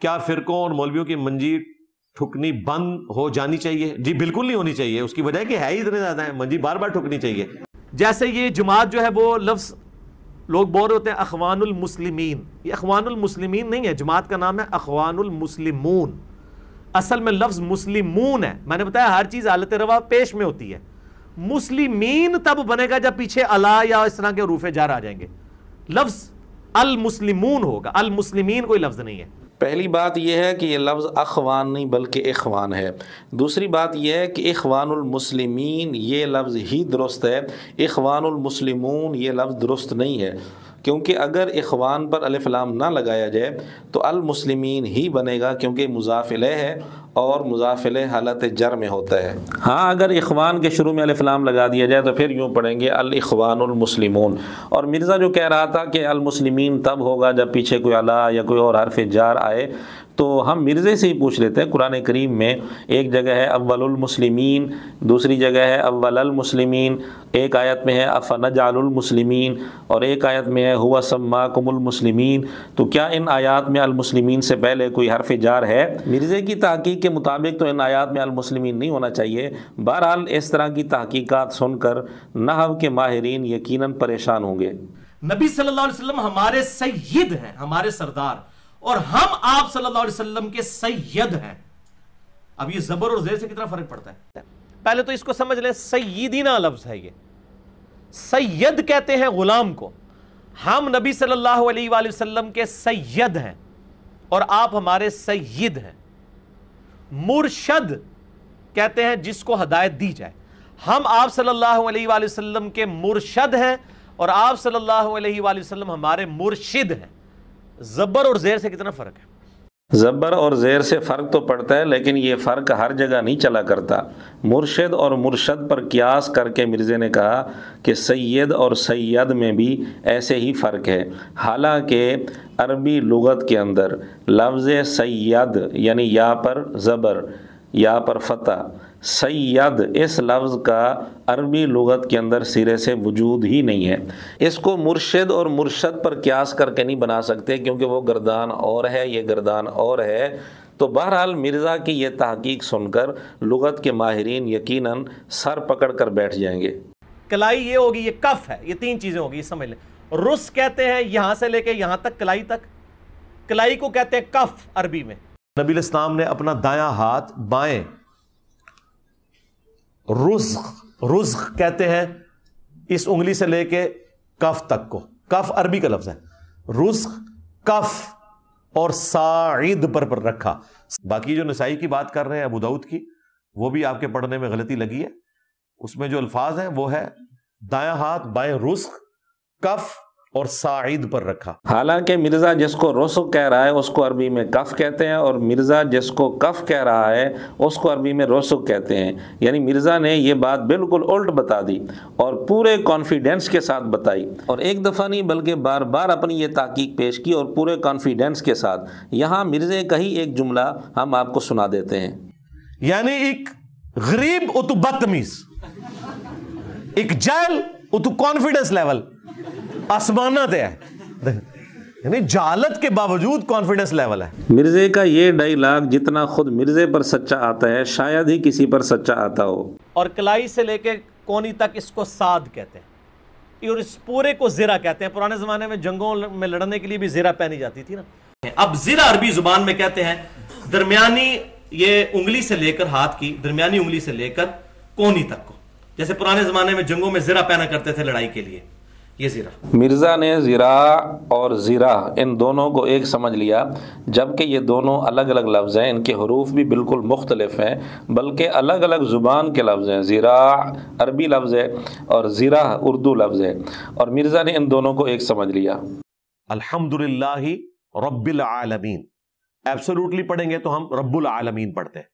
کیا فرقوں اور مولویوں کی منجی ٹھکنی بند ہو جانی چاہیے؟ جی بالکل نہیں ہونی چاہیے، اس کی وجہ کہ ہے ہی اتنے زیادہ ہیں، منجی بار بار ٹھکنی چاہیے۔ جیسے یہ جماعت جو ہے وہ لفظ لوگ بول رہے ہوتے ہیں اخوان المسلمین، یہ اخوان المسلمین نہیں ہے، جماعت کا نام ہے اخوان المسلمون، اصل میں لفظ مسلمون ہے۔ میں نے بتایا ہر چیز حالت روا پیش میں ہوتی ہے، مسلمین تب بنے گا جب پیچھے الا یا اس طرح کے حروف جر آ جائیں گے، لفظ المسلمون ہوگا، المسلمین کوئی لفظ نہیں ہے۔ پہلی بات یہ ہے کہ یہ لفظ اخوان نہیں بلکہ اخوان ہے۔ دوسری بات یہ ہے کہ اخوان المسلمین یہ لفظ ہی درست ہے، اخوان المسلمون یہ لفظ درست نہیں ہے، کیونکہ اگر اخوان پر الف لام نہ لگایا جائے تو المسلمین ہی بنے گا، کیونکہ مضاف الیہ ہے اور مضاف الیہ حالت جر میں ہوتا ہے۔ ہاں اگر اخوان کے شروع میں الف لام لگا دیا جائے تو پھر یوں پڑھیں گے الاخوان المسلمون۔ اور مرزا جو کہہ رہا تھا کہ المسلمین تب ہوگا جب پیچھے کوئی الا یا کوئی اور حرف جار آئے، تو ہم مرزے سے ہی پوچھ لیتے ہیں۔ قرآن کریم میں ایک جگہ ہے اول المسلمین، دوسری جگہ ہے اول المسلمین، ایک آیت میں ہے افنجعل المسلمین، اور ایک آیت میں ہے ہوا سماکم المسلمین۔ تو کیا ان آیات میں المسلمین سے پہلے کوئی حرف جار ہے؟ مرزے کی تحقیق کے مطابق تو ان آیات میں المسلمین نہیں ہونا چاہیے۔ بہرحال اس طرح کی تحقیقات سن کر نحو کے ماہرین یقیناً پریشان ہوں گے۔ نبی صلی اللہ علیہ وسلم ہمارے سید ہیں، ہمارے سردار، اور ہم آپ صلی اللہ علیہ وسلم کے سید ہیں۔ اب یہ زبر اور زیر سے کتنا فرق پڑتا ہے؟ پہلے تو اس کو سمجھ لیں، سیدینا لفظ ہے، یہ سید کہتے ہیں غلام کو، ہم نبی صلی اللہ علیہ وآلہ وسلم کے سید ہیں اور آپ ہمارے سید ہیں۔ مرشد کہتے ہیں جس کو ہدایت دی جائے، ہم آپ صلی اللہ علیہ وآلہ وسلم کے مرشد ہیں اور آپ صلی اللہ علیہ وآلہ وسلم ہمارے مرشد ہیں۔ زبر اور زیر سے کتنا فرق ہے؟ زبر اور زیر سے فرق تو پڑتا ہے، لیکن یہ فرق ہر جگہ نہیں چلا کرتا۔ مرشد اور مرشد پر قیاس کر کے مرزے نے کہا کہ سید اور سید میں بھی ایسے ہی فرق ہے، حالانکہ عربی لغت کے اندر لفظ سید یعنی یا پر زبر، یا پر فتح، سید اس لفظ کا عربی لغت کے اندر سرے سے وجود ہی نہیں ہے۔ اس کو مرشد اور مرشد پر قیاس کر کے نہیں بنا سکتے، کیونکہ وہ گردان اور ہے، یہ گردان اور ہے۔ تو بہرحال مرزا کی یہ تحقیق سن کر لغت کے ماہرین یقیناً سر پکڑ کر بیٹھ جائیں گے۔ کلائی یہ ہوگی، یہ کف ہے، یہ تین چیزیں ہوگی، سمجھ لیں۔ رس کہتے ہیں یہاں سے لے کے یہاں تک، کلائی تک، کلائی کو کہتے ہیں کف عربی میں۔ نبی علیہ السلام نے اپنا دایاں ہاتھ بائیں رزق کہتے ہیں اس انگلی سے لے کے کف تک کو، کف عربی کا لفظ ہے، رزق کف اور ساعد پر رکھا۔ باقی جو نسائی کی بات کر رہے ہیں ابو داؤد کی، وہ بھی آپ کے پڑھنے میں غلطی لگی ہے، اس میں جو الفاظ ہیں وہ ہے دایاں ہاتھ بائیں رزق کف اور ساعد پر رکھا۔ حالانکہ مرزا جس کو رسق کہہ رہا ہے اس کو عربی میں کف کہتے ہیں، اور مرزا جس کو کف کہہ رہا ہے اس کو عربی میں رسق کہتے ہیں۔ یعنی مرزا نے یہ بات بالکل الٹ بتا دی اور پورے کانفیڈنس کے ساتھ بتائی، اور ایک دفعہ نہیں بلکہ بار بار اپنی یہ تحقیق پیش کی اور پورے کانفیڈنس کے ساتھ۔ یہاں مرزے کا ہی ایک جملہ ہم آپ کو سنا دیتے ہیں۔ یعنی ایک غریب اتو بدتمیز، ایک جاہل اتو کانفیڈنس لیول آسمانہ تے ہے، یعنی جہالت کے باوجود کانفیڈنس لیول ہے۔ مرزے کا یہ ڈائیلاگ جتنا خود مرزے پر سچا آتا ہے شاید ہی کسی پر سچا آتا ہو۔ اور کلائی سے لے کے کونی تک اس کو ساد کہتے ہیں، اور اس پورے کو زرہ کہتے ہیں۔ پرانے زمانے میں جنگوں میں لڑنے کے لیے بھی زرہ پہنی جاتی تھی نا۔ اب زرہ عربی زبان میں کہتے ہیں درمیانی، یہ انگلی سے لے کر، ہاتھ کی درمیانی انگلی سے لے کر کونی تک کو، جیسے پرانے زمانے میں جنگوں میں زرہ پہنا کرتے تھے لڑائی کے لیے، یہ زرہ۔ مرزا نے زراع اور زرہ ان دونوں کو ایک سمجھ لیا، جبکہ یہ دونوں الگ الگ لفظ ہیں، ان کے حروف بھی بالکل مختلف ہیں، بلکہ الگ الگ زبان کے لفظ ہیں۔ زراع عربی لفظ ہے اور زرہ اردو لفظ ہے، اور مرزا نے ان دونوں کو ایک سمجھ لیا۔ الحمدللہ رب العالمین، ایبسولوٹلی پڑھیں گے تو ہم رب العالمین پڑھتے ہیں،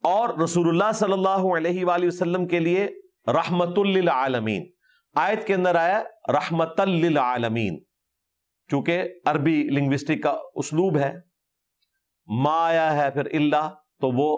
اور رسول اللہ صلی اللہ علیہ وآلہ وسلم کے لیے رحمت للعالمین، آیت کے اندر آیا رحمت للعالمین، چونکہ عربی لنگوسٹک کا اسلوب ہے، ما آیا ہے پھر اللہ، تو وہ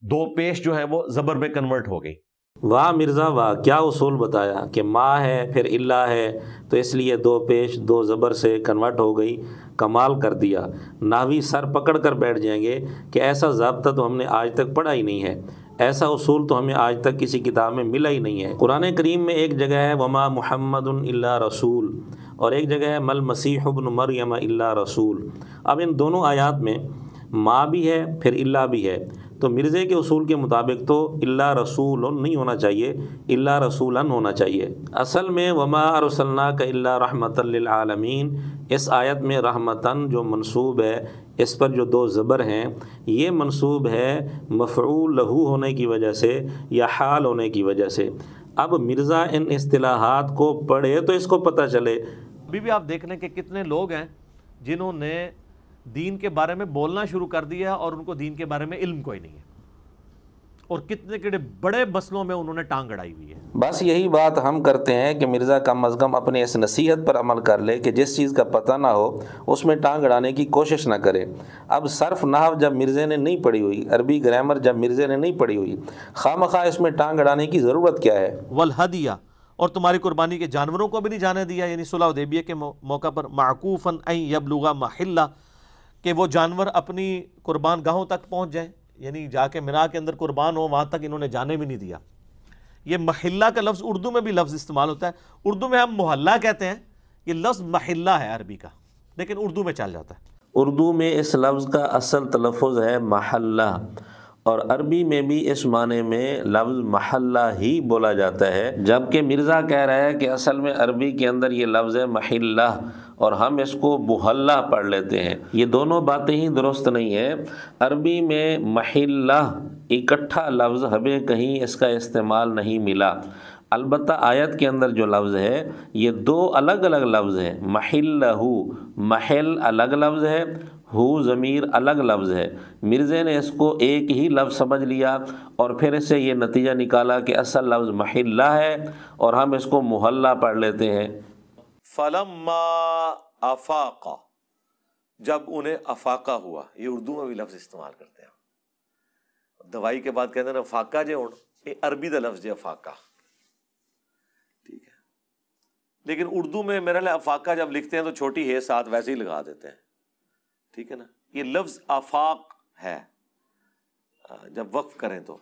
دو پیش جو ہے وہ زبر میں کنورٹ ہو گئی۔ واہ مرزا واہ، کیا اصول بتایا کہ ما ہے پھر اللہ ہے تو اس لیے دو پیش دو زبر سے کنورٹ ہو گئی، کمال کر دیا۔ ناوی سر پکڑ کر بیٹھ جائیں گے کہ ایسا ضابطہ تو ہم نے آج تک پڑھا ہی نہیں ہے، ایسا اصول تو ہمیں آج تک کسی کتاب میں ملا ہی نہیں ہے۔ قرآن کریم میں ایک جگہ ہے وما محمد الا رسول، اور ایک جگہ ہے مل مسیح ابن مریم الا رسول۔ اب ان دونوں آیات میں ما بھی ہے پھر اللہ بھی ہے، تو مرزے کے اصول کے مطابق تو اللہ رسول نہیں ہونا چاہیے، اللہ رسولن ہونا چاہیے۔ اصل میں وما ارسلناک الا رحمتا للعالمین، اس آیت میں رحمتن جو منصوب ہے اس پر جو دو زبر ہیں یہ منصوب ہے مفعول لہو ہونے کی وجہ سے یا حال ہونے کی وجہ سے۔ اب مرزا ان اصطلاحات کو پڑھے تو اس کو پتہ چلے۔ ابھی بھی آپ دیکھ لیں کہ کتنے لوگ ہیں جنہوں نے دین کے بارے میں بولنا شروع کر دیا اور ان کو دین کے بارے میں علم کوئی نہیں ہے، اور کتنے کتنے بڑے مسئلوں میں انہوں نے ٹانگ اڑائی ہوئی ہے۔ بس یہی بات ہم کرتے ہیں کہ مرزا کم از کم اپنے اس نصیحت پر عمل کر لے کہ جس چیز کا پتہ نہ ہو اس میں ٹانگ اڑانے کی کوشش نہ کرے۔ اب صرف نحو جب مرزے نے نہیں پڑھی ہوئی، عربی گرامر جب مرزے نے نہیں پڑھی ہوئی، خواہ مخواہ اس میں ٹانگ اڑانے کی ضرورت کیا ہے؟ والہدیہ، اور تمہاری قربانی کے جانوروں کو بھی نہیں جانے دیا، یعنی صلح حدیبیہ کے موقع پر معکوفاً ان یبلغ محلہ، کہ وہ جانور اپنی قربان گاہوں تک پہنچ جائیں، یعنی جا کے مینا کے اندر قربان ہو، وہاں تک انہوں نے جانے بھی نہیں دیا۔ یہ محلہ کا لفظ اردو میں بھی لفظ استعمال ہوتا ہے، اردو میں ہم محلہ کہتے ہیں، یہ لفظ محلہ ہے عربی کا، لیکن اردو میں چل جاتا ہے۔ اردو میں اس لفظ کا اصل تلفظ ہے محلہ، اور عربی میں بھی اس معنی میں لفظ محلہ ہی بولا جاتا ہے، جبکہ مرزا کہہ رہا ہے کہ اصل میں عربی کے اندر یہ لفظ ہے محلہ اور ہم اس کو محلہ پڑھ لیتے ہیں۔ یہ دونوں باتیں ہی درست نہیں ہیں۔ عربی میں محلہ اکٹھا لفظ ہمیں کہیں اس کا استعمال نہیں ملا، البتہ آیت کے اندر جو لفظ ہے یہ دو الگ الگ لفظ ہیں۔ محلہ، محل الگ لفظ ہے، ہو ضمیر الگ لفظ ہے۔ مرزے نے اس کو ایک ہی لفظ سمجھ لیا اور پھر اس سے یہ نتیجہ نکالا کہ اصل لفظ محلہ ہے اور ہم اس کو محلہ پڑھ لیتے ہیں۔ فلما افاق، جب انہیں افاقہ ہوا، یہ اردو میں بھی لفظ استعمال کرتے ہیں، دوائی کے بعد کہتے ہیں افاقہ جے ہون، یہ عربی دا لفظ ہے افاقہ، ٹھیک ہے، لیکن اردو میں میرے لئے افاقہ جب لکھتے ہیں تو چھوٹی ہے ساتھ ویسے ہی لگا دیتے ہیں، ٹھیک ہے نا۔ یہ لفظ آفاق ہے جب وقف کریں تو،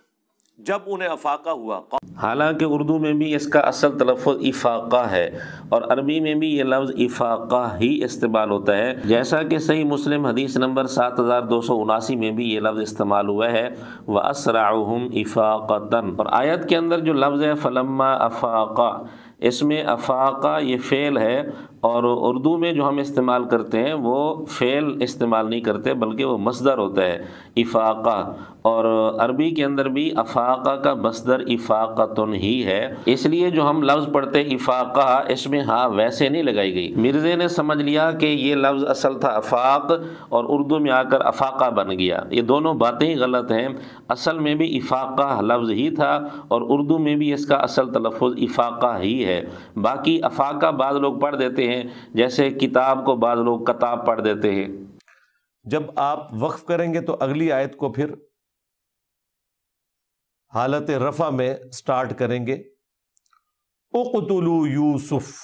جب انہیں افاقہ ہوا، حالانکہ اردو میں بھی اس کا اصل تلفظ افاقہ ہے اور عربی میں بھی یہ لفظ افاقہ ہی استعمال ہوتا ہے، جیسا کہ صحیح مسلم حدیث نمبر 7279 میں بھی یہ لفظ استعمال ہوا ہے وَأَسْرَعُهُمْ إِفَاقَةً۔ اور آیت کے اندر جو لفظ ہے فلما افاقہ، اس میں افاقہ یہ فعل ہے، اور اردو میں جو ہم استعمال کرتے ہیں وہ فعل استعمال نہیں کرتے بلکہ وہ مصدر ہوتا ہے افاقہ، اور عربی کے اندر بھی افاقہ کا مصدر افاقتن ہی ہے، اس لیے جو ہم لفظ پڑھتے افاقہ اس میں ہاں ویسے نہیں لگائی گئی۔ مرزے نے سمجھ لیا کہ یہ لفظ اصل تھا افاق اور اردو میں آ کر افاقہ بن گیا، یہ دونوں باتیں ہی غلط ہیں۔ اصل میں بھی افاقہ لفظ ہی تھا اور اردو میں بھی اس کا اصل تلفظ افاقہ ہی ہے۔ باقی افاقہ بعض لوگ پڑھ دیتے ہیں، جیسے کتاب کو بعض لوگ کتاب پڑھ دیتے ہیں۔ جب آپ وقف کریں گے تو اگلی آیت کو پھر حالت رفع میں سٹارٹ کریں گے، اقتلوا یوسف۔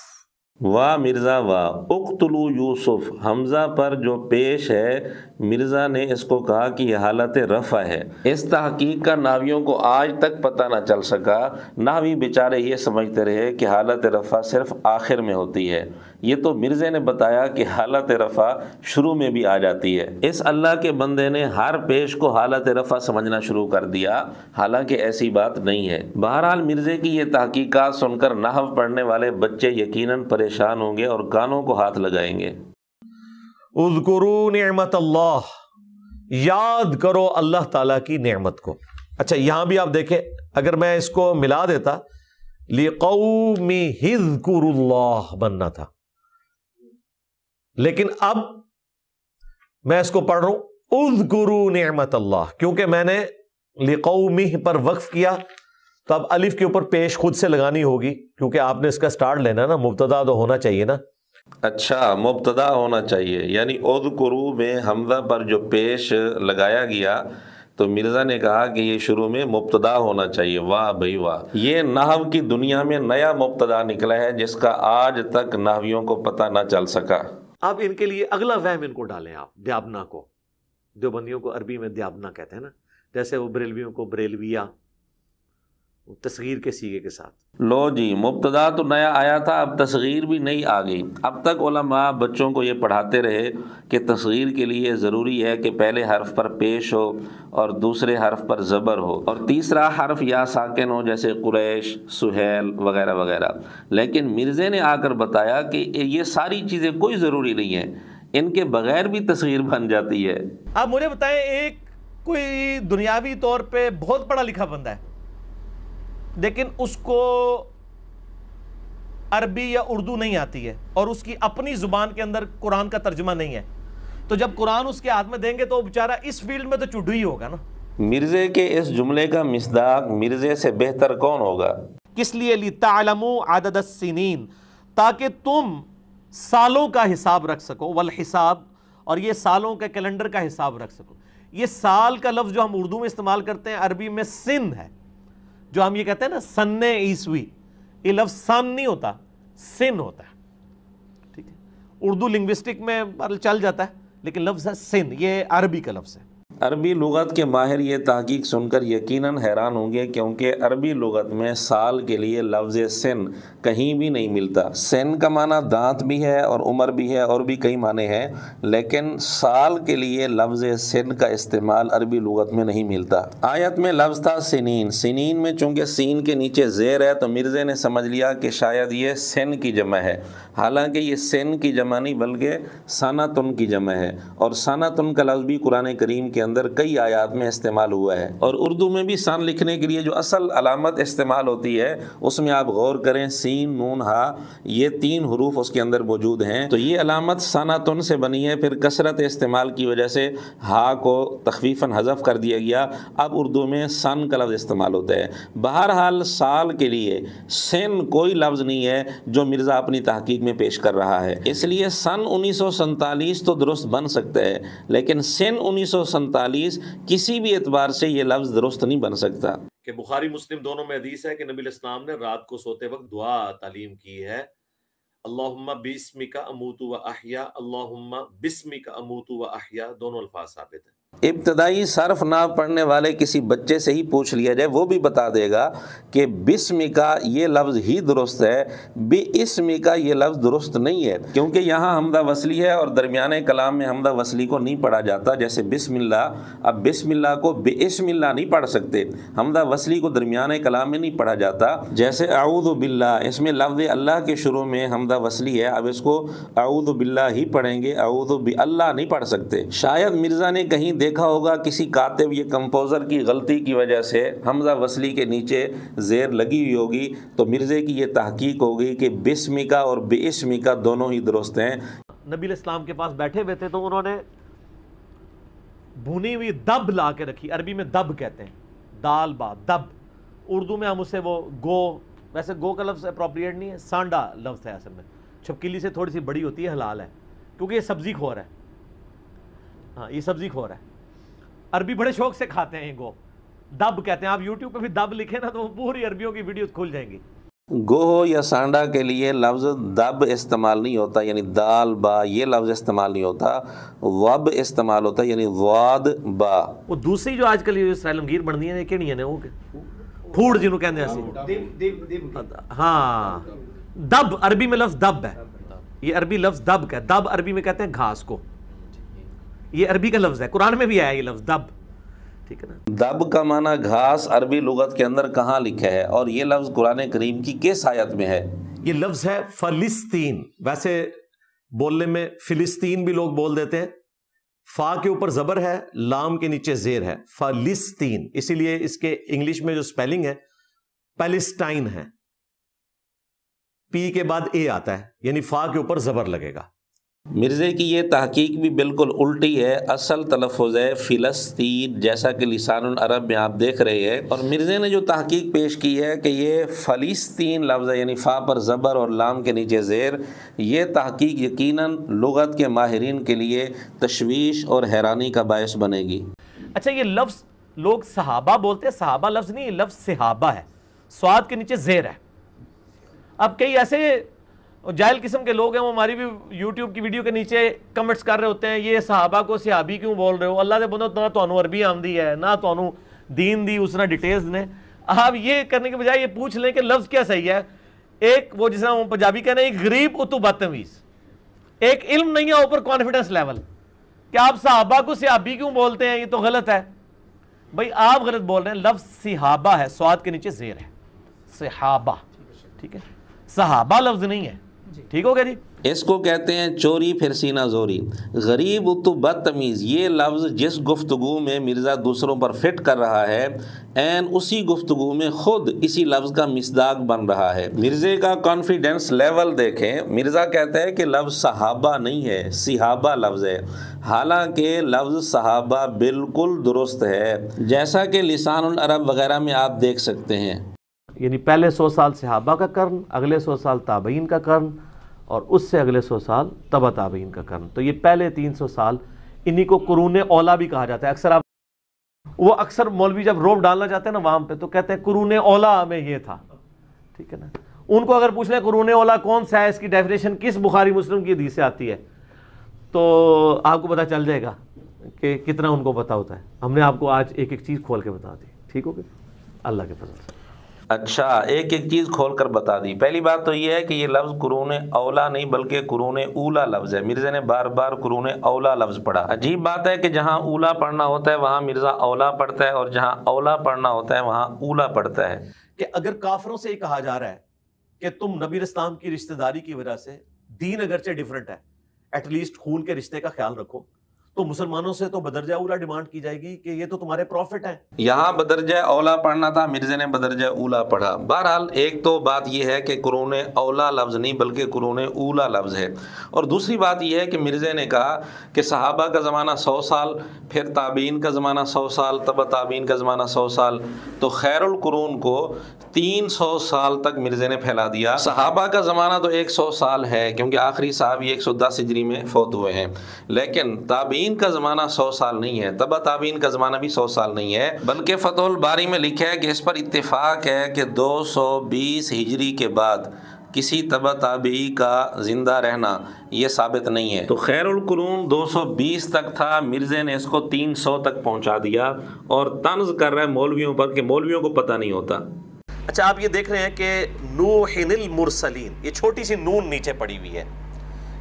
واہ مرزا واہ، اقتلوا یوسف، حمزہ پر جو پیش ہے مرزا نے اس کو کہا کہ یہ حالت رفع ہے۔ اس تحقیق کا نحویوں کو آج تک پتہ نہ چل سکا، نحوی بیچارے یہ سمجھتے رہے کہ حالت رفع صرف آخر میں ہوتی ہے، یہ تو مرزے نے بتایا کہ حالت رفع شروع میں بھی آ جاتی ہے۔ اس اللہ کے بندے نے ہر پیش کو حالت رفع سمجھنا شروع کر دیا، حالانکہ ایسی بات نہیں ہے۔ بہرحال مرزے کی یہ تحقیقات سن کر نحو پڑھنے والے بچے یقیناً پریشان ہوں گے اور کانوں کو ہاتھ لگائیں گے۔ اذکروا نعمت اللہ، یاد کرو اللہ تعالیٰ کی نعمت کو۔ اچھا یہاں بھی آپ دیکھیں، اگر میں اس کو ملا دیتا لِقَوْمِ اذْكُرُوا اللَّهَ بننا تھا، لیکن اب میں اس کو پڑھ رہا ہوں اذکروا نعمت اللہ، کیونکہ میں نے لِقَوْمِ پر وقف کیا تو اب الف کے اوپر پیش خود سے لگانی ہوگی، کیونکہ آپ نے اس کا سٹارٹ لینا نا، مبتدا تو ہونا چاہیے نا۔ اچھا مبتدا ہونا چاہیے، یعنی اذکروا میں حمزہ پر جو پیش لگایا گیا تو تو مرزا نے کہا کہ یہ شروع میں مبتدا ہونا چاہیے۔ واہ بھائی واہ، یہ نحو کی دنیا میں نیا مبتدا نکلا ہے جس کا آج تک نحویوں کو پتہ نہ چل سکا۔ اب ان کے لیے اگلا وہم ان کو ڈالیں آپ، دیابنا کو، دیوبندیوں کو عربی میں دیابنا کہتے ہیں نا، جیسے وہ بریلویوں کو بریلویہ، تصغیر کے سیغے کے ساتھ۔ لو جی، مبتدا تو نیا آیا تھا، اب تصغیر بھی نئی آ گئی۔ اب تک علماء بچوں کو یہ پڑھاتے رہے کہ تصغیر کے لیے ضروری ہے کہ پہلے حرف پر پیش ہو اور دوسرے حرف پر زبر ہو اور تیسرا حرف یا ساکن ہو، جیسے قریش، سہیل وغیرہ وغیرہ۔ لیکن مرزے نے آ کر بتایا کہ یہ ساری چیزیں کوئی ضروری نہیں ہیں، ان کے بغیر بھی تصغیر بن جاتی ہے۔ آپ مجھے بتائیں، ایک کوئی دنیاوی طور پہ بہت پڑھا لکھا بندہ ہے لیکن اس کو عربی یا اردو نہیں آتی ہے اور اس کی اپنی زبان کے اندر قرآن کا ترجمہ نہیں ہے، تو جب قرآن اس کے ہاتھ میں دیں گے تو وہ بیچارہ اس فیلڈ میں تو چڈو ہی ہوگا نا۔ مرزے کے اس جملے کا مصداق مرزے سے بہتر کون ہوگا؟ کس لیے؟ لِتَعْلَمُوا عَدَدَ السِّنِينَ، تاکہ تم سالوں کا حساب رکھ سکو، والحساب، اور یہ سالوں کے کیلنڈر کا حساب رکھ سکو۔ یہ سال کا لفظ جو ہم اردو میں استعمال کرتے ہیں، عربی میں سن ہے، جو ہم یہ کہتے ہیں نا سن عیسوی، یہ لفظ سن نہیں ہوتا، سن ہوتا ہے، ٹھیک ہے۔ اردو لنگوسٹک میں چل جاتا ہے لیکن لفظ ہے سن، یہ عربی کا لفظ ہے۔ عربی لغت کے ماہر یہ تحقیق سن کر یقیناً حیران ہوں گے، کیونکہ عربی لغت میں سال کے لیے لفظ سن کہیں بھی نہیں ملتا۔ سن کا معنی دانت بھی ہے اور عمر بھی ہے اور بھی کئی معنی ہیں، لیکن سال کے لیے لفظ سن کا استعمال عربی لغت میں نہیں ملتا۔ آیت میں لفظ تھا سنین، سنین میں چونکہ سین کے نیچے زیر ہے تو مرزے نے سمجھ لیا کہ شاید یہ سن کی جمع ہے، حالانکہ یہ سن کی جمع نہیں بلکہ سنتن کی جمع ہے، اور سنتن کا لفظ بھی قرآن کریم کے اندر کئی آیات میں استعمال ہوا ہے۔ اور اردو میں بھی سن لکھنے کے لیے جو اصل علامت استعمال ہوتی ہے اس میں آپ غور کریں، سین، نون، ہا، یہ 3 حروف اس کے اندر موجود ہیں، تو یہ علامت سنتن سے بنی ہے۔ پھر کثرت استعمال کی وجہ سے ہا کو تخفیفاً حذف کر دیا گیا، اب اردو میں سن کا لفظ استعمال ہوتا ہے۔ بہرحال سال کے لیے سن کوئی لفظ نہیں ہے جو مرزا اپنی تحقیق میں پیش کر رہا ہے، اس لیے سن 1947 تو درست بن سکتا ہے لیکن سن 1947 کسی بھی اعتبار سے یہ لفظ درست نہیں بن سکتا۔ کہ بخاری مسلم دونوں میں حدیث ہے کہ نبی علیہ السلام نے رات کو سوتے وقت دعا تعلیم کی ہے، اللہم بسمک اموت و احیا، اللہم بسمک اموت و احیا، دونوں الفاظ ثابت ہیں۔ ابتدائی صرف نہ پڑھنے والے کسی بچے سے ہی پوچھ لیا جائے، وہ بھی بتا دے گا کہ بسم کا یہ لفظ ہی درست ہے، بے اسم کا یہ لفظ درست نہیں ہے، کیونکہ یہاں حمزہ وصلی ہے اور درمیانے کلام میں حمزہ وصلی کو نہیں پڑھا جاتا، جیسے بسم اللہ۔ اب بسم اللہ کو بے اسم اللہ نہیں پڑھ سکتے، حمزہ وصلی کو درمیانے کلام میں نہیں پڑھا جاتا، جیسے اعوذ باللہ، اس میں لفظ اللہ کے شروع میں حمزہ وصلی ہے، اب اس کو اعوذ باللہ ہی پڑھیں گے، اعوذ باللہ نہیں پڑھ سکتے۔ شاید مرزا نے کہیں دیکھا ہوگا کسی کاتب یا کمپوزر کی غلطی کی وجہ سے حمزہ وصلی کے نیچے زیر لگی ہوئی ہوگی، تو مرزے کی یہ تحقیق ہوگی کہ بسمکا اور بے اسمکا دونوں ہی درست ہیں۔ نبی علیہ السلام کے پاس بیٹھے ہوئے تھے تو انہوں نے بھونی ہوئی دب لا کے رکھی، عربی میں دب کہتے ہیں، دال با دب، اردو میں ہم اسے وہ گو، ویسے گو کا لفظ اپروپریٹ نہیں ہے، سانڈا لفظ ہے اصل میں، چھپکلی سے تھوڑی سی بڑی ہوتی ہے، حلال ہے کیونکہ یہ سبزی خور ہے، ہاں یہ سبزی خور ہے، عربی بڑے شوق سے کھاتے ہیں گو، دب کہتے ہیں۔ آپ یوٹیوب پہ بھی دب لکھیں نا تو پوری عربیوں کی ویڈیوز کھل جائیں گی۔ گو ہو یا سانڈا کے لیے لفظ دب استعمال نہیں ہوتا، یعنی دال با یہ لفظ استعمال نہیں ہوتا، وب استعمال ہوتا ہے، یعنی واد با۔ وہ دوسری جو آج کل یہ سیلم گیر بن دی ہیں کہڑی ہیں وہ پھوڑ جنہوں کہتے ہیں، ہاں دب عربی میں لفظ دب ہے، یہ عربی لفظ دب کا ہے، دب عربی میں کہتے ہیں گھاس کو، یہ عربی کا لفظ ہے، قرآن میں بھی آیا یہ لفظ دب، ٹھیک ہے نا۔ دب کا معنی گھاس عربی لغت کے اندر کہاں لکھا ہے اور یہ لفظ قرآن کریم کی کس آیت میں ہے؟ یہ لفظ ہے فلسطین، ویسے بولنے میں فلسطین بھی لوگ بول دیتے ہیں، فا کے اوپر زبر ہے، لام کے نیچے زیر ہے، فلسطین، اسی لیے اس کے انگلش میں جو سپیلنگ ہے پیلسٹائن ہے، پی کے بعد اے آتا ہے، یعنی فا کے اوپر زبر لگے گا۔ مرزے کی یہ تحقیق بھی بالکل الٹی ہے، اصل تلفظ ہے فلسطین، جیسا کہ لسان العرب میں آپ دیکھ رہے ہیں، اور مرزے نے جو تحقیق پیش کی ہے کہ یہ فلسطین لفظ ہے، یعنی فا پر زبر اور لام کے نیچے زیر، یہ تحقیق یقیناً لغت کے ماہرین کے لیے تشویش اور حیرانی کا باعث بنے گی۔ اچھا، یہ لفظ لوگ صحابہ بولتے ہیں، صحابہ لفظ نہیں، لفظ صحابہ ہے، سواد کے نیچے زیر ہے۔ اب کئی ایسے جاہل قسم کے لوگ ہیں، وہ ہماری بھی یوٹیوب کی ویڈیو کے نیچے کمنٹس کر رہے ہوتے ہیں، یہ صحابہ کو صحابی کیوں بول رہے ہو؟ اللہ دے بندو، نہ تو عربی آمدی ہے، نہ تو دین دی اس نے ڈیٹیلز نے۔ آپ یہ کرنے کے بجائے یہ پوچھ لیں کہ لفظ کیا صحیح ہے۔ ایک وہ جس طرح پنجابی کہنا ہے، ایک غریب اتو بدتمیز، ایک علم نہیں ہے اوپر کانفیڈنس لیول، کہ آپ صحابہ کو صحابی کیوں بولتے ہیں، یہ تو غلط ہے۔ بھائی آپ غلط بول رہے ہیں، لفظ صحابہ ہے، سواد کے نیچے زیر ہے، صحابہ، ٹھیک ہے، صحابہ لفظ نہیں ہے، ٹھیک ہو گیا جی۔ اس کو کہتے ہیں چوری پھر سینہ زوری۔ غریب تو بدتمیز، یہ لفظ جس گفتگو میں مرزا دوسروں پر فٹ کر رہا ہے، عین اسی گفتگو میں خود اسی لفظ کا مصداق بن رہا ہے۔ مرزے کا کانفیڈنس لیول دیکھیں، مرزا کہتا ہے کہ لفظ صحابہ نہیں ہے، صحابہ لفظ ہے، حالانکہ لفظ صحابہ بالکل درست ہے، جیسا کہ لسان العرب وغیرہ میں آپ دیکھ سکتے ہیں۔ یعنی پہلے 100 سال صحابہ کا قرن، اگلے 100 سال تابعین کا قرن، اور اس سے اگلے 100 سال تبع تابعین کا قرن۔ تو یہ پہلے 300 سال انہی کو قرون اولا بھی کہا جاتا ہے۔ اکثر مولوی جب روب ڈالنا چاہتے ہیں نا وہاں پہ، تو کہتے ہیں قرون اولا میں یہ تھا، ٹھیک ہے نا۔ ان کو اگر پوچھ لیں قرون اولا کون سا ہے، اس کی ڈیفینیشن کس بخاری مسلم کی حدیث سے آتی ہے، تو آپ کو پتہ چل جائے گا کہ کتنا ان کو پتہ ہوتا ہے۔ ہم نے آپ کو آج ایک ایک چیز کھول کے بتا دی، ٹھیک ہو گیا، اللہ کے فضل سے۔ اچھا، ایک ایک چیز کھول کر بتا دی۔ پہلی بات تو یہ ہے کہ یہ لفظ قرون اولا نہیں بلکہ قرون اولا لفظ ہے۔ مرزا نے بار بار قرون اولا لفظ پڑھا۔ عجیب بات ہے کہ جہاں اولا پڑھنا ہوتا ہے وہاں مرزا اولا پڑھتا ہے، اور جہاں اولا پڑھنا ہوتا ہے وہاں اولا پڑھتا ہے۔ کہ اگر کافروں سے یہ کہا جا رہا ہے کہ تم نبی اسلام کی رشتہ داری کی وجہ سے، دین اگرچہ ڈیفرنٹ ہے، ایٹ لیسٹ خون کے رشتے کا خیال رکھو، تو مسلمانوں سے تو بدرجہ اولا ڈیمانڈ کی جائے گی کہ یہ تو تمہارے پروفٹ ہیں۔ یہاں بدرجہ اولا پڑھنا تھا، مرزا نے بدرجہ اولا پڑھا۔ بہرحال ایک تو بات یہ ہے کہ قرون اولا لفظ نہیں بلکہ قرون اولا لفظ ہے، اور دوسری بات یہ ہے کہ مرزا نے کہا کہ صحابہ کا زمانہ 100 سال، پھر تابعین کا زمانہ 100 سال، تبع تابعین کا زمانہ 100 سال، تو خیر القرون کو 300 سال تک مرزا نے پھیلا دیا۔ صحابہ کا زمانہ تو 100 سال ہے کیونکہ آخری صحابی 110 ہجری میں فوت ہوئے ہیں، لیکن تابعین کا زمانہ 100 سال نہیں ہے، تبع تابعین کا زمانہ بھی 100 سال نہیں ہے، بلکہ فتح الباری میں لکھا ہے کہ اس پر اتفاق ہے کہ 220 ہجری کے بعد کسی تبع تابعی کا زندہ رہنا یہ ثابت نہیں ہے۔ تو خیر القرون 220 تک تھا، مرزا نے اس کو 300 تک پہنچا دیا، اور طنز کر رہا ہے مولویوں پر کہ مولویوں کو پتہ نہیں ہوتا۔ اچھا، آپ یہ دیکھ رہے ہیں کہ نوح المرسلین، یہ چھوٹی سی نون نیچے پڑی ہوئی ہے۔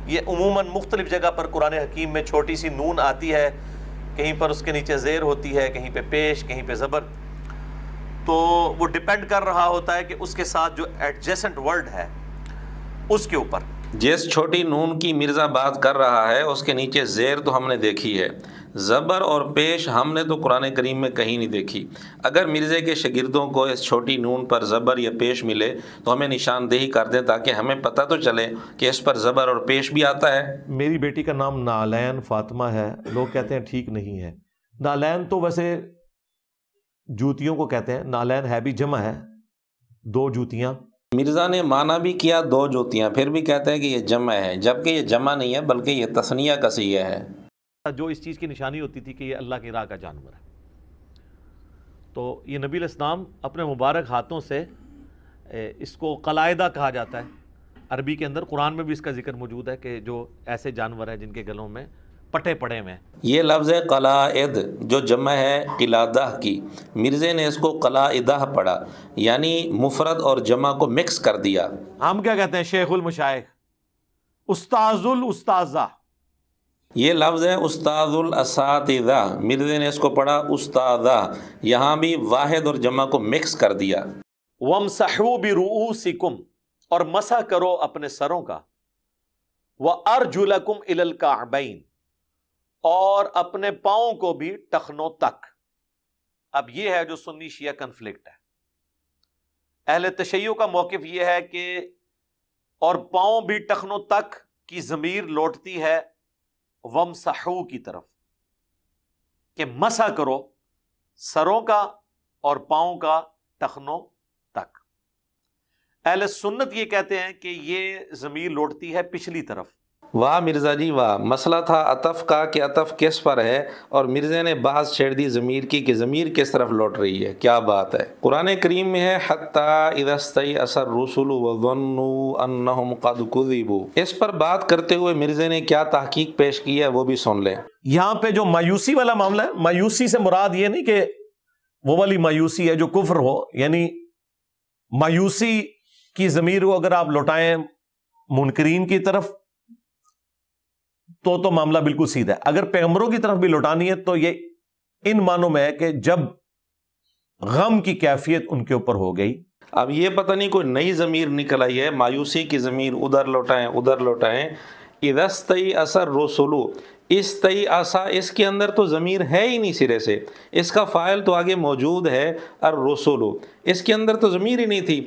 یہ عموماً مختلف جگہ پر قرآن حکیم میں چھوٹی سی نون آتی ہے، کہیں پر اس کے نیچے زیر ہوتی ہے، کہیں پہ پیش، کہیں پہ زبر، تو وہ ڈیپینڈ کر رہا ہوتا ہے کہ اس کے ساتھ جو ایڈجیسنٹ ورڈ ہے اس کے اوپر۔ جس چھوٹی نون کی مرزا بات کر رہا ہے اس کے نیچے زیر تو ہم نے دیکھی ہے، زبر اور پیش ہم نے تو قرآن کریم میں کہیں نہیں دیکھی۔ اگر مرزا کے شاگردوں کو اس چھوٹی نون پر زبر یا پیش ملے تو ہمیں نشاندہی کر دیں تاکہ ہمیں پتہ تو چلے کہ اس پر زبر اور پیش بھی آتا ہے۔ میری بیٹی کا نام نالین فاطمہ ہے، لوگ کہتے ہیں ٹھیک نہیں ہے۔ نالین تو ویسے جوتیوں کو کہتے ہیں، نالین ہے بھی جمع ہے، 2 جوتیاں۔ مرزا نے مانا بھی کیا 2 جوتیاں، پھر بھی کہتا ہے کہ یہ جمع ہے، جبکہ یہ جمع نہیں ہے بلکہ یہ تثنیہ کا صیغہ ہے۔ جو اس چیز کی نشانی ہوتی تھی کہ یہ اللہ کی راہ کا جانور ہے، تو یہ نبی علیہ السلام اپنے مبارک ہاتھوں سے اس کو قلائدہ کہا جاتا ہے عربی کے اندر۔ قرآن میں بھی اس کا ذکر موجود ہے کہ جو ایسے جانور ہیں جن کے گلوں میں پٹے پڑے ہوئے ہیں۔ یہ لفظ ہے قلائد جو جمع ہے قلادہ کی، مرزا نے اس کو قلائدہ پڑھا، یعنی مفرد اور جمع کو مکس کر دیا۔ ہم کیا کہتے ہیں؟ شیخ المشائخ، استاذ الاستاذہ، یہ لفظ ہے استاذ الاساتذہ، مرزا نے اس کو پڑھا استاذہ، یہاں بھی واحد اور جمع کو مکس کر دیا۔ وَامْسَحُوا بِرُؤُوسِكُمْ، اور مسح کرو اپنے سروں کا، وَأَرْجُلَكُمْ إِلَى الْكَعْبَيْنِ، اور اپنے پاؤں کو بھی ٹخنوں تک۔ اب یہ ہے جو سنی شیعہ کنفلکٹ ہے۔ اہل تشیع کا موقف یہ ہے کہ اور پاؤں بھی ٹخنوں تک کی ضمیر لوٹتی ہے وَامْسَحُوا کی طرف، کہ مسح کرو سروں کا اور پاؤں کا ٹخنوں تک۔ اہل سنت یہ کہتے ہیں کہ یہ ضمیر لوٹتی ہے پچھلی طرف۔ واہ مرزا جی واہ، مسئلہ تھا عطف کا کہ عطف کس پر ہے، اور مرزا نے بحث چھیڑ دی ضمیر کی کہ ضمیر کس طرف لوٹ رہی ہے۔ کیا بات ہے! قرآن کریم میں ہے حَتَّى اِذَا اسْتَيْأَسَ الرُّسُلُ وَظَنُّوا أَنَّهُمْ قَدْ كُذِبُوا۔ اس پر بات کرتے ہوئے مرزا نے کیا تحقیق پیش کی ہے وہ بھی سن لیں۔ یہاں پہ جو مایوسی والا معاملہ ہے، مایوسی سے مراد یہ نہیں کہ وہ والی مایوسی ہے جو کفر ہو، یعنی مایوسی کی ضمیر کو اگر آپ لوٹائیں منکرین کی طرف تو معاملہ بالکل سیدھا ہے۔ اگر پیغمبروں کی طرف بھی لوٹانی ہے تو یہ ان معنوں میں ہے کہ جب غم کی کیفیت ان کے اوپر ہو گئی۔ اب یہ پتہ نہیں کوئی نئی ضمیر نکل آئی ہے، مایوسی کی ضمیر ادھر لوٹائیں ادھر لوٹائیں۔ اِذَا اسْتَيْأَسَ الرُّسُلُ، استیأسا، اس کے اندر تو ضمیر ہے ہی نہیں سرے سے، اس کا فاعل تو آگے موجود ہے الرسل، اس کے اندر تو ضمیر ہی نہیں تھی۔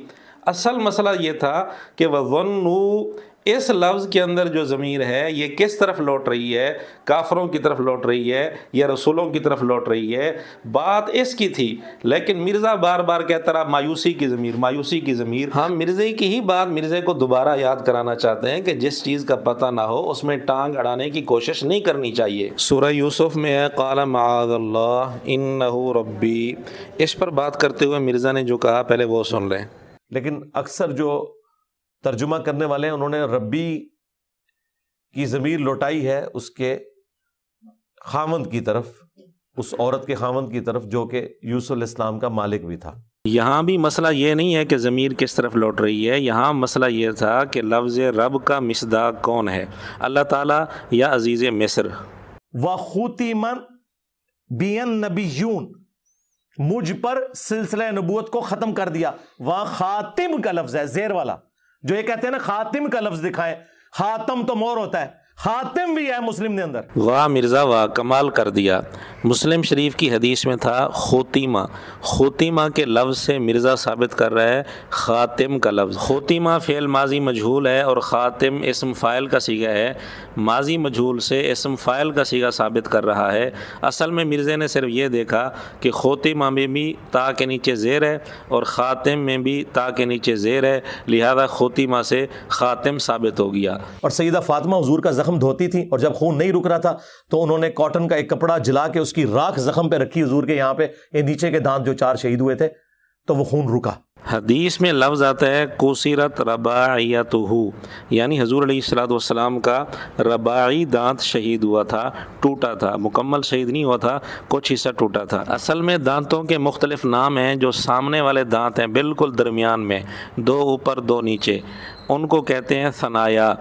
اصل مسئلہ یہ تھا کہ وَظَنُّوا، اس لفظ کے اندر جو ضمیر ہے یہ کس طرف لوٹ رہی ہے؟ کافروں کی طرف لوٹ رہی ہے یا رسولوں کی طرف لوٹ رہی ہے؟ بات اس کی تھی، لیکن مرزا بار بار کہتا رہا مایوسی کی ضمیر، مایوسی کی ضمیر۔ ہم مرزے کی ہی بات مرزے کو دوبارہ یاد کرانا چاہتے ہیں کہ جس چیز کا پتہ نہ ہو اس میں ٹانگ اڑانے کی کوشش نہیں کرنی چاہیے۔ سورہ یوسف میں ہے قال معاذ اللہ انہ ربی، اس پر بات کرتے ہوئے مرزا نے جو کہا پہلے وہ سن لیں۔ لیکن اکثر جو ترجمہ کرنے والے ہیں انہوں نے ربی کی ضمیر لوٹائی ہے اس کے خاوند کی طرف، اس عورت کے خاوند کی طرف جو کہ یوسف علیہ السلام کا مالک بھی تھا۔ یہاں بھی مسئلہ یہ نہیں ہے کہ ضمیر کس طرف لوٹ رہی ہے، یہاں مسئلہ یہ تھا کہ لفظ رب کا مصداق کون ہے، اللہ تعالیٰ یا عزیز مصر۔ وَخُتِمَ بِي النَّبِيُّونَ، مجھ پر سلسلہ نبوت کو ختم کر دیا۔ وہاں خاتم کا لفظ ہے، زیر والا، جو یہ کہتے ہیں نا خاتم کا لفظ دکھائیں، خاتم تو مور ہوتا ہے، خاتم بھی ہے مسلم نے اندر۔ واہ مرزا واہ، کمال کر دیا۔ مسلم شریف کی حدیث میں تھا خوتیمہ، خوتیمہ کے لفظ سے مرزا ثابت کر رہا ہے خاتم کا لفظ۔ خوتیمہ فعل ماضی مجہول ہے اور خاتم اسم فاعل کا صیغہ ہے، ماضی مجہول سے اسم فاعل کا صیغہ ثابت کر رہا ہے۔ اصل میں مرزا نے صرف یہ دیکھا کہ خوتیمہ میں بھی تا کے نیچے زیر ہے اور خاتم میں بھی تا کے نیچے زیر ہے، لہذا خوتیمہ سے خاتم ثابت ہو گیا۔ اور سیدہ فاطمہ حضور کا زخم دھوتی تھی، اور جب خون نہیں رک رہا تھا تو انہوں نے کاٹن کا ایک کپڑا جلا کے اس کی راکھ زخم پہ رکھی حضور کے یہاں پہ، یہ نیچے کے دانت جو 4 شہید ہوئے تھے تو وہ خون رکا۔ حدیث میں لفظ آتا ہے کوسیرت رباعیتہ، یعنی حضور علیہ الصلوۃ والسلام کا رباعی دانت شہید ہوا تھا، ٹوٹا تھا، مکمل شہید نہیں ہوا تھا، کچھ حصہ ٹوٹا تھا۔ اصل میں دانتوں کے مختلف نام ہیں، جو سامنے والے دانت ہیں بالکل درمیان میں، 2 اوپر 2 نیچے، ان کو کہتے ہیں ثنایا،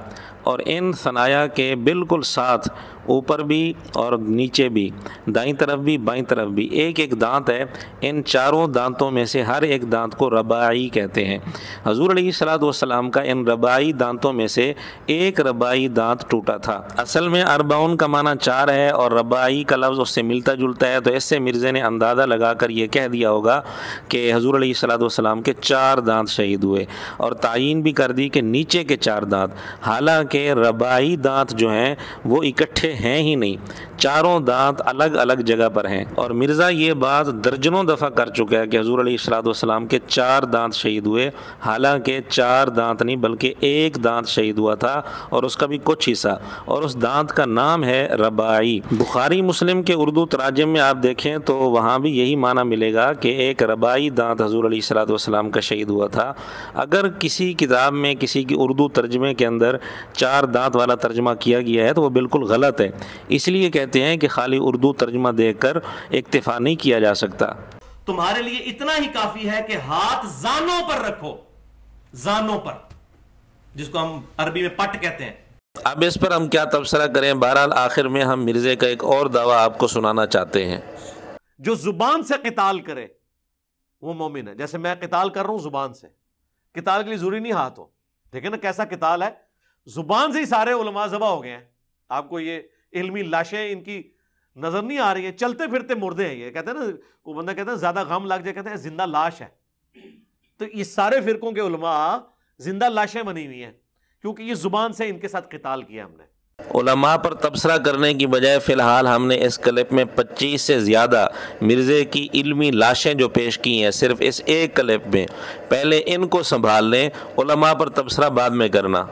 اور ان ثنایا کے بالکل ساتھ اوپر بھی اور نیچے بھی، دائیں طرف بھی بائیں طرف بھی ایک ایک دانت ہے۔ ان 4 دانتوں میں سے ہر ایک دانت کو رباعی کہتے ہیں۔ حضور علیہ الصلوۃ والسلام کا ان رباعی دانتوں میں سے ایک رباعی دانت ٹوٹا تھا۔ اصل میں 40 کا معنی 4 ہے اور رباعی کا لفظ اس سے ملتا جلتا ہے، تو اس سے مرزا نے اندازہ لگا کر یہ کہہ دیا ہوگا کہ حضور علیہ الصلوۃ والسلام کے 4 دانت شہید ہوئے، اور تعین بھی کر دی کہ نیچے کے 4 دانت، حالانکہ رباعی دانت جو ہیں وہ اکٹھے ہیں ہی نہیں، 4 دانت الگ الگ جگہ پر ہیں۔ اور مرزا یہ بات درجنوں دفعہ کر چکا ہے کہ حضور علیہ الصلوۃ والسلام کے 4 دانت شہید ہوئے، حالانکہ 4 دانت نہیں بلکہ ایک دانت شہید ہوا تھا اور اس کا بھی کچھ حصہ، اور اس دانت کا نام ہے رباعی۔ بخاری مسلم کے اردو تراجم میں آپ دیکھیں تو وہاں بھی یہی معنی ملے گا کہ ایک رباعی دانت حضور علیہ الصلوۃ والسلام کا شہید ہوا تھا۔ اگر کسی کتاب میں کسی کی اردو ترجمے کے اندر 4 دانت والا ترجمہ کیا گیا ہے تو وہ بالکل غلط ہے، اس لیے کہتے ہیں کہ خالی اردو ترجمہ دیکھ کر اکتفا نہیں کیا جا سکتا۔ تمہارے لیے اتنا ہی کافی ہے کہ ہاتھ زانوں پر رکھو، زانوں پر، جس کو ہم عربی میں پٹ کہتے ہیں۔ اب اس پر ہم کیا تبصرہ کریں؟ بہرحال آخر میں ہم مرزے کا ایک اور دعویٰ آپ کو سنانا چاہتے ہیں۔ جو زبان سے قتال کرے وہ مومن ہے، جیسے میں قتال کر رہا ہوں زبان سے، قتال کے لیے ضروری نہیں ہاتھ ہو، دیکھیں نا کیسا قتال ہے، زبان سے ہی سارے علماء ذبح ہو گئے ہیں۔ آپ کو یہ علمی لاشیں ان کی نظر نہیں آ رہی ہیں، چلتے پھرتے مردے ہیں، یہ کہتے ہیں نا، کوئی بندہ کہتا ہے زیادہ غم لگ جائے، کہتے ہیں زندہ لاش ہے، تو یہ سارے فرقوں کے علماء زندہ لاشیں بنی ہوئی ہیں، کیونکہ یہ زبان سے ان کے ساتھ قتال کیا ہم نے۔ علماء پر تبصرہ کرنے کی بجائے فی الحال ہم نے اس کلپ میں 25 سے زیادہ مرزے کی علمی لاشیں جو پیش کی ہیں صرف اس ایک کلپ میں، پہلے ان کو سنبھال لیں، علماء پر تبصرہ بعد میں کرنا۔